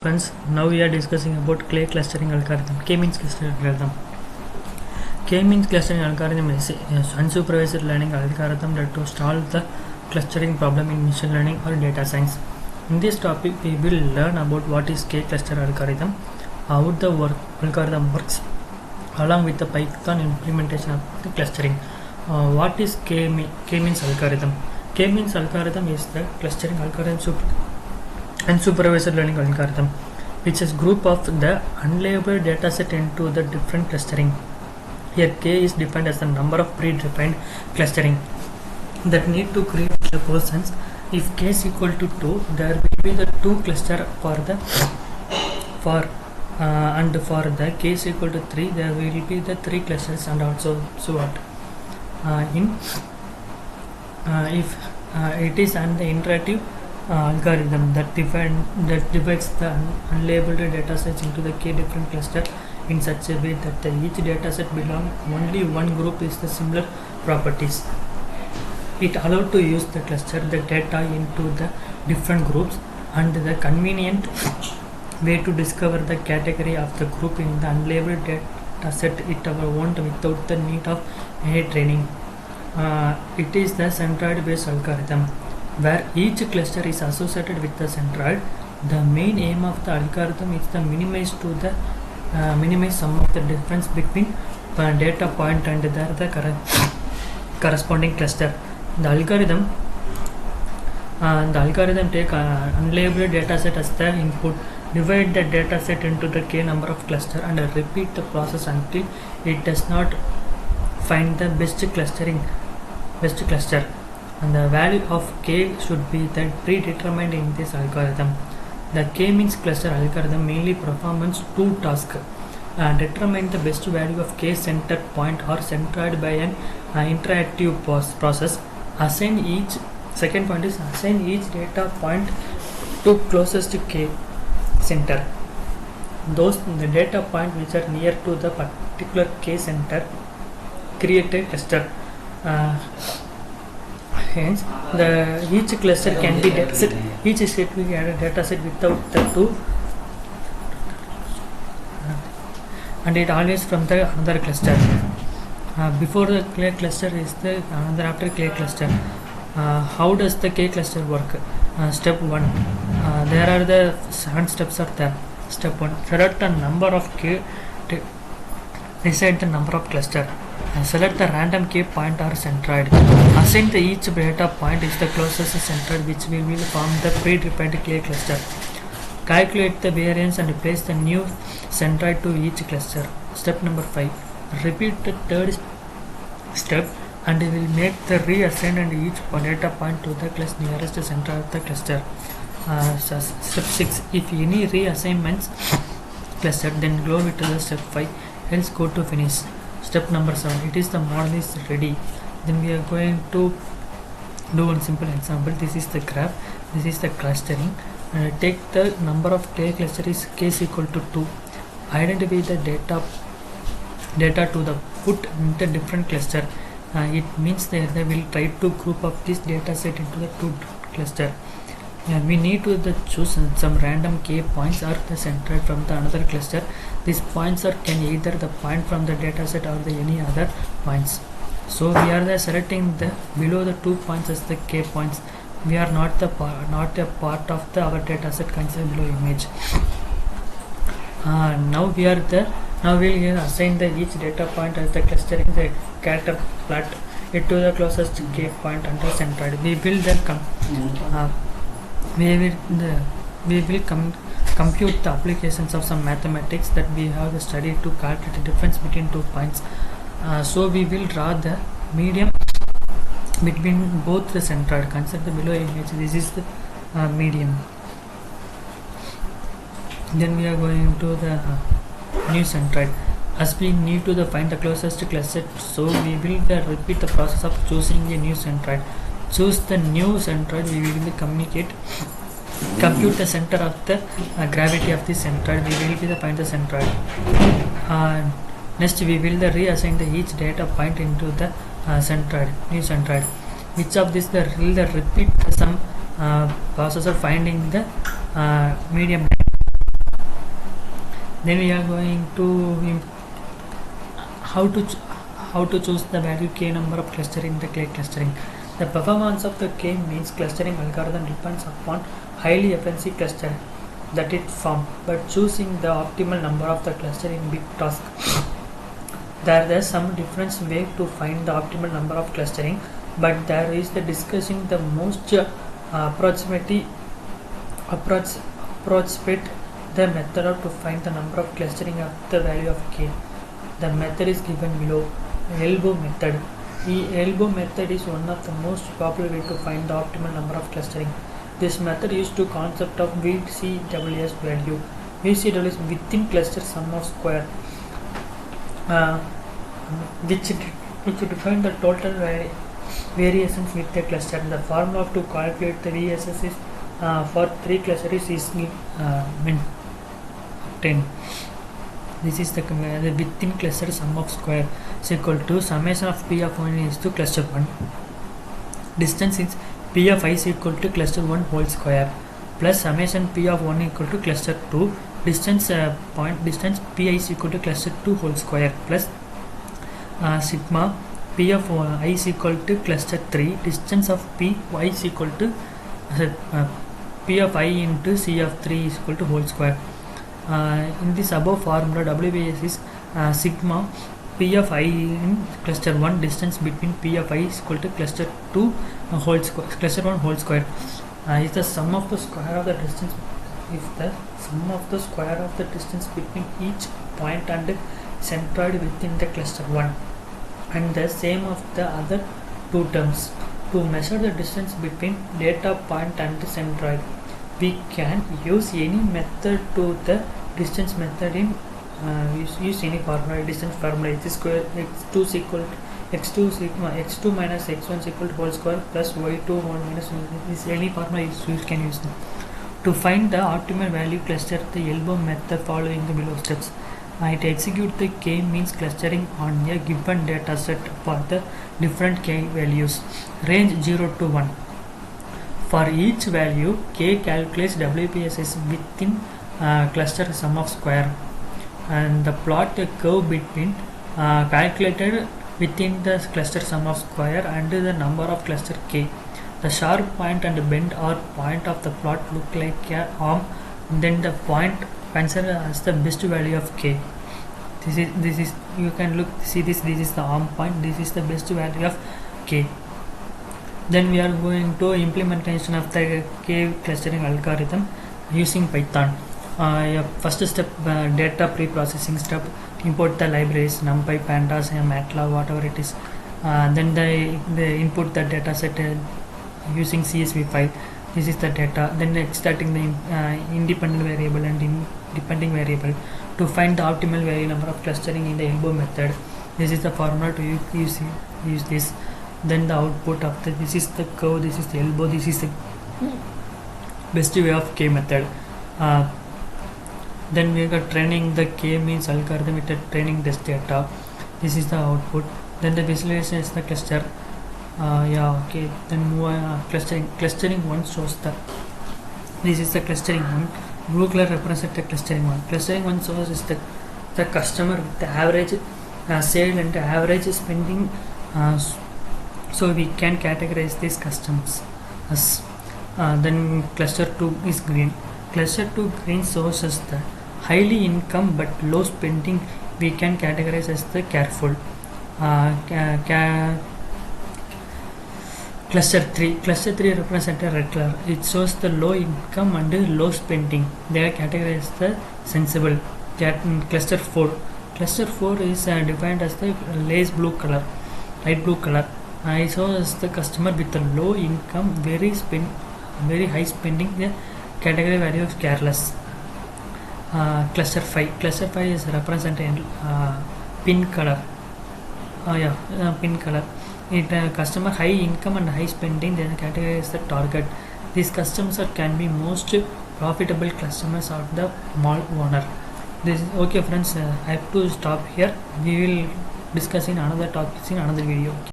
Friends, now we are discussing about K clustering algorithm. K-means clustering algorithm. K-means clustering algorithm is unsupervised learning algorithm that to solve the clustering problem in machine learning or data science. In this topic, we will learn about what is K-cluster algorithm, how the algorithm works, along with the Python implementation of the clustering. What is K-means algorithm? K-means algorithm is the clustering algorithm unsupervised learning algorithm, which is group of the unlabeled dataset into the different clustering. Here K is defined as the number of predefined clustering that need to create the persons. If K is equal to 2, there will be the 2 cluster and for the K is equal to 3, there will be the 3 clusters, and also so what. If it is an interactive algorithm that divides the unlabeled datasets into the K different cluster in such a way that each dataset belongs only one group is the similar properties. It allows to use the cluster the data into the different groups, and the convenient way to discover the category of the group in the unlabeled dataset it our own without the need of any training. It is the centroid based algorithm where each cluster is associated with the centroid. The main aim of the algorithm is to minimize some of the difference between data point and the corresponding cluster. The algorithm take unlabeled dataset as the input, divide the dataset into the K number of cluster, and repeat the process until it does not find the best cluster. And the value of K should be then predetermined in this algorithm. The K-means cluster algorithm mainly performs 2 tasks: determine the best value of K center point or centroid by an interactive process. Second point is assign each data point to closest K center. The data point which are near to the particular K center create a cluster. Hence, each cluster can be dataset. Each state will add a dataset without the 2, and it always from the another cluster. Before the K cluster is the another after K cluster. How does the K cluster work? Step 1. There are the 7 steps are there. Step 1. Select a number of K. Decide the number of cluster. Select the random K point or centroid. Assign the each data point is the closest centroid which will form the predefined K cluster. Calculate the variance and place the new centroid to each cluster. Step number 5. Repeat the third step and will make the reassign and each data point to the nearest center of the cluster. Step 6. If any reassignments cluster, then go to the step 5. Else go to finish. Step number 7. It is the model is ready. Then we are going to do one simple example. This is the graph. This is the clustering. Take the number of K cluster is K is equal to 2. Identify the data to the put into different cluster. It means that they will try to group up this data set into the 2 cluster. We need to choose some random K points or the centroid from the another cluster. These points can either the point from the dataset or the any other points. So we are selecting the below the 2 points as the K points. We are not a part of our dataset considered below image. Now we'll assign the each data point as the clustering the scatter plot it to the closest K point and the centroid. We will compute the applications of some mathematics that we have studied to calculate the difference between 2 points. So we will draw the medium between both the centroid. Consider the below image. This is the medium. Then we are going to the new centroid. As we need to find the closest cluster, so we will repeat the process of choosing a new centroid. Choose the new centroid. We will compute the center of the gravity of the centroid. We will find the centroid. Next, we will reassign each data point into the new centroid. Which of this will repeat some process of finding the medium Then we are going to how to choose the value k number of cluster in the K clustering. The performance of the K means clustering algorithm depends upon highly efficiency cluster that it formed, but choosing the optimal number of the cluster in big task. There is some different way to find the optimal number of clustering, but there is the discussing the most approximate the method to find the number of clustering of the value of k. The method is given below. Elbow method. The elbow method is one of the most popular way to find the optimal number of clustering. This method used to concept of VCWS value. VCW is within cluster sum of square, which define the total variations with the cluster. The formula to calculate the VSS is for 3 clusters is 10. This is the within cluster sum of square is equal to summation of P of 1 is to cluster 1. Distance is P of I is equal to cluster 1 whole square plus summation P of 1 equal to cluster 2. Distance distance Pi is equal to cluster 2 whole square plus sigma P of I is equal to cluster 3. Distance of P y is equal to P of I into C of 3 is equal to whole square. In this above formula, WBS is sigma P of I in cluster 1 distance between P of I is equal to cluster 2 whole square, cluster 1 whole square is the sum of the square of the distance. If the sum of the square of the distance between each point and centroid within the cluster 1 and the same of the other two terms. To measure the distance between data point and the centroid, we can use any method to the distance method in use any formula, distance formula. X square x2 is equal to x2 sigma x2 minus x1 is equal to whole square plus y2 1 minus 1. Is any formula you can use them. To find the optimal value cluster, the elbow method following the below steps. It execute the k means clustering on a given data set for the different k values range 0 to 1. For each value, k calculates WPSS within cluster sum of square and the plot a curve between calculated within the cluster sum of square and the number of cluster k. The sharp point and bend or point of the plot look like a arm. Then the point considered as the best value of k. This is you can see this is the arm point. This is the best value of k. Then we are going to implementation of the k clustering algorithm using Python. First step, data pre-processing step. Import the libraries NumPy, Pandas, MATLAB, whatever it is. Then the input the data set using CSV file. This is the data. Then extracting the independent variable and independent variable to find the optimal value number of clustering in the elbow method. This is the formula to use this. Then the output of this is the curve, this is the elbow, this is the best way of k method. Then we got training the k means algorithm with the training this data. This is the output. Then the visualization is the cluster. Then move clustering 1 shows the this is the clustering 1. Blue color represents the clustering 1. Clustering 1 shows is the customer with the average sale and the average spending. So we can categorize these customers as then cluster 2 is green. Cluster 2 green shows us the highly income but low spending. We can categorize as the careful. Cluster 3 represents a red color. It shows the low income and low spending. They are categorized the sensible. Cluster 4 is defined as the light blue color. It shows the customer with a low income, very high spending. The category value is careless. Cluster 5 is represented pink color. Pink color. It customer high income and high spending. Then category is the target. These customers can be most profitable customers of the mall owner. This is okay, friends. I have to stop here. We will discuss in another topics in another video. Okay.